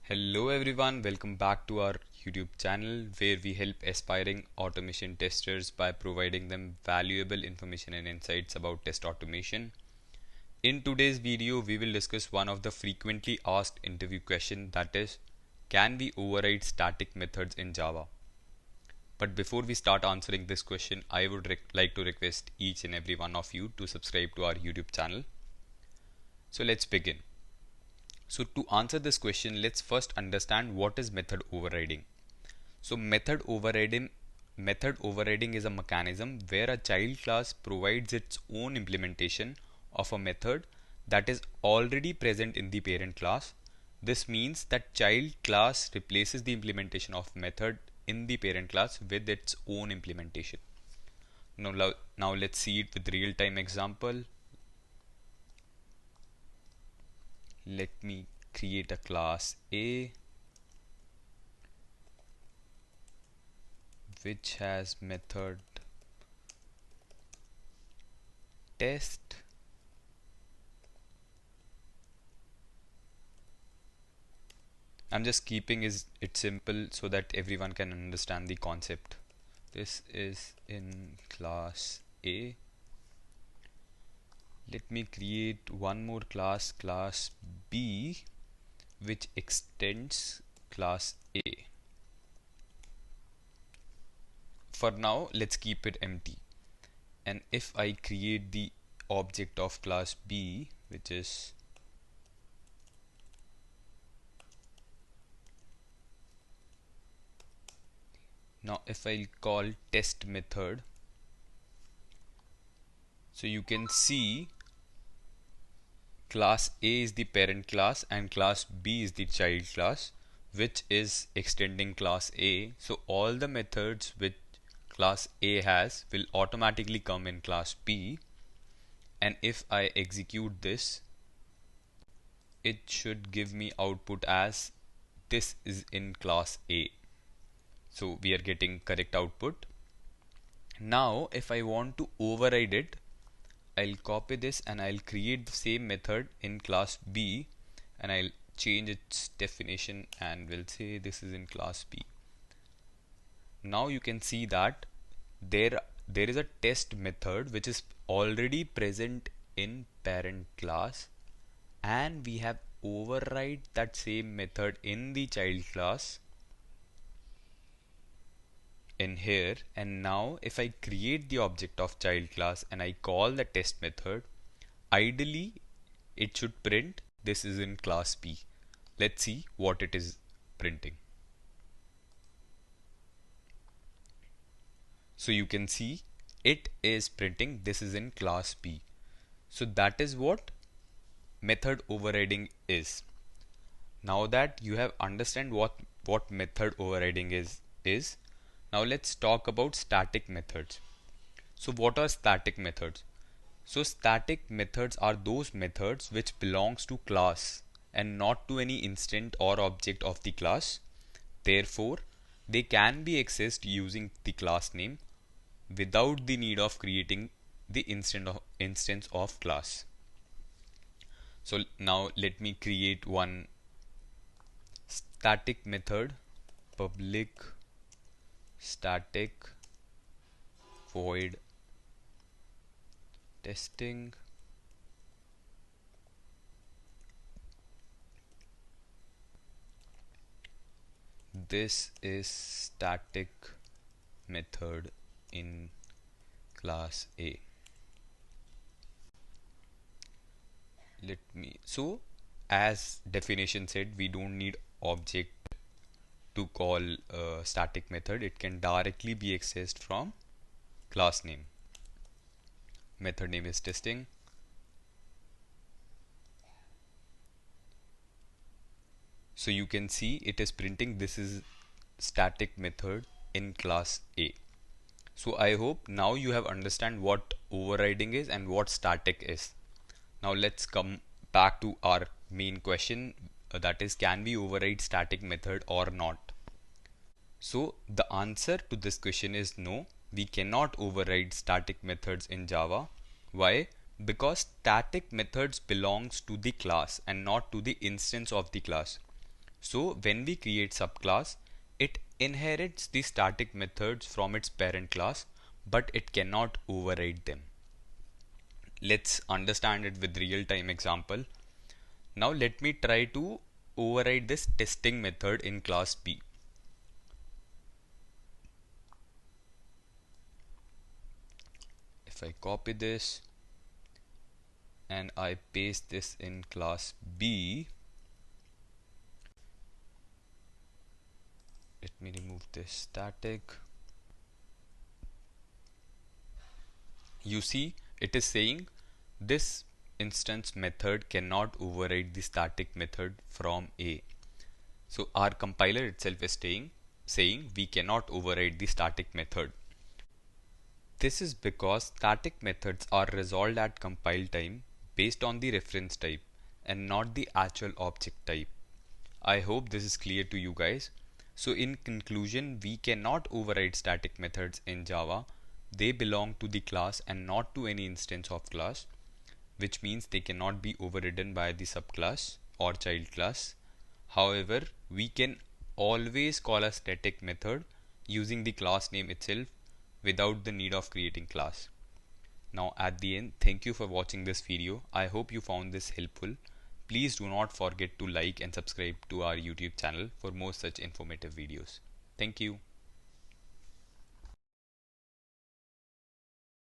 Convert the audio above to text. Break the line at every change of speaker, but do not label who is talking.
Hello everyone, welcome back to our YouTube channel where we help aspiring automation testers by providing them valuable information and insights about test automation. In today's video, we will discuss one of the frequently asked interview question, that is, can we override static methods in Java? But before we start answering this question, I would like to request each and every one of you to subscribe to our YouTube channel. So let's begin. So to answer this question, let's first understand what is method overriding. So method overriding is a mechanism where a child class provides its own implementation of a method that is already present in the parent class. This means that child class replaces the implementation of method in the parent class with its own implementation. Now let's see it with real-time example. Let me create a class A which has method test. I'm just keeping it simple so that everyone can understand the concept. This is in class A. Let me create one more class B, which extends class A. For now, let's keep it empty. And if I create the object of class B, which is now if I call test method, so you can see class A is the parent class and class B is the child class, which is extending class A. So all the methods which class A has will automatically come in class B, and if I execute this, it should give me output as this is in class A. So we are getting correct output. Now if I want to override it, I'll copy this and I'll create the same method in class B, and I'll change its definition and we'll say this is in class B. Now you can see that there is a test method which is already present in parent class, and we have override that same method in the child class in here. And now if I create the object of child class and I call the test method, ideally it should print this is in class B. Let's see what it is printing. So you can see it is printing this is in class B. So that is what method overriding is. Now that you have understand what method overriding is, now let's talk about static methods. So what are static methods? So static methods are those methods which belongs to class and not to any instant or object of the class. Therefore, they can be accessed using the class name without the need of creating the instance of class. So now let me create one static method, public static void testing. This is static method in class A. So as definition said, we don't need object to call a static method. It can directly be accessed from class name. Method name is testing. So you can see it is printing this is static method in class A. So I hope now you have understand what overriding is and what static is. Now let's come back to our main question, that is, can we override static method or not? So the answer to this question is no, we cannot override static methods in Java. Why? Because static methods belongs to the class and not to the instance of the class. So when we create subclass, it inherits the static methods from its parent class, but it cannot override them. Let's understand it with real-time example. Now let me try to override this testing method in class B. If I copy this and I paste this in class B, let me remove this static. You see, it is saying this instance method cannot override the static method from A. So our compiler itself is saying we cannot override the static method. This is because static methods are resolved at compile time based on the reference type and not the actual object type. I hope this is clear to you guys. So in conclusion, we cannot override static methods in Java. They belong to the class and not to any instance of class, which means they cannot be overridden by the subclass or child class. However, we can always call a static method using the class name itself without the need of creating class. Now at the end, thank you for watching this video. I hope you found this helpful. Please do not forget to like and subscribe to our YouTube channel for more such informative videos. Thank you.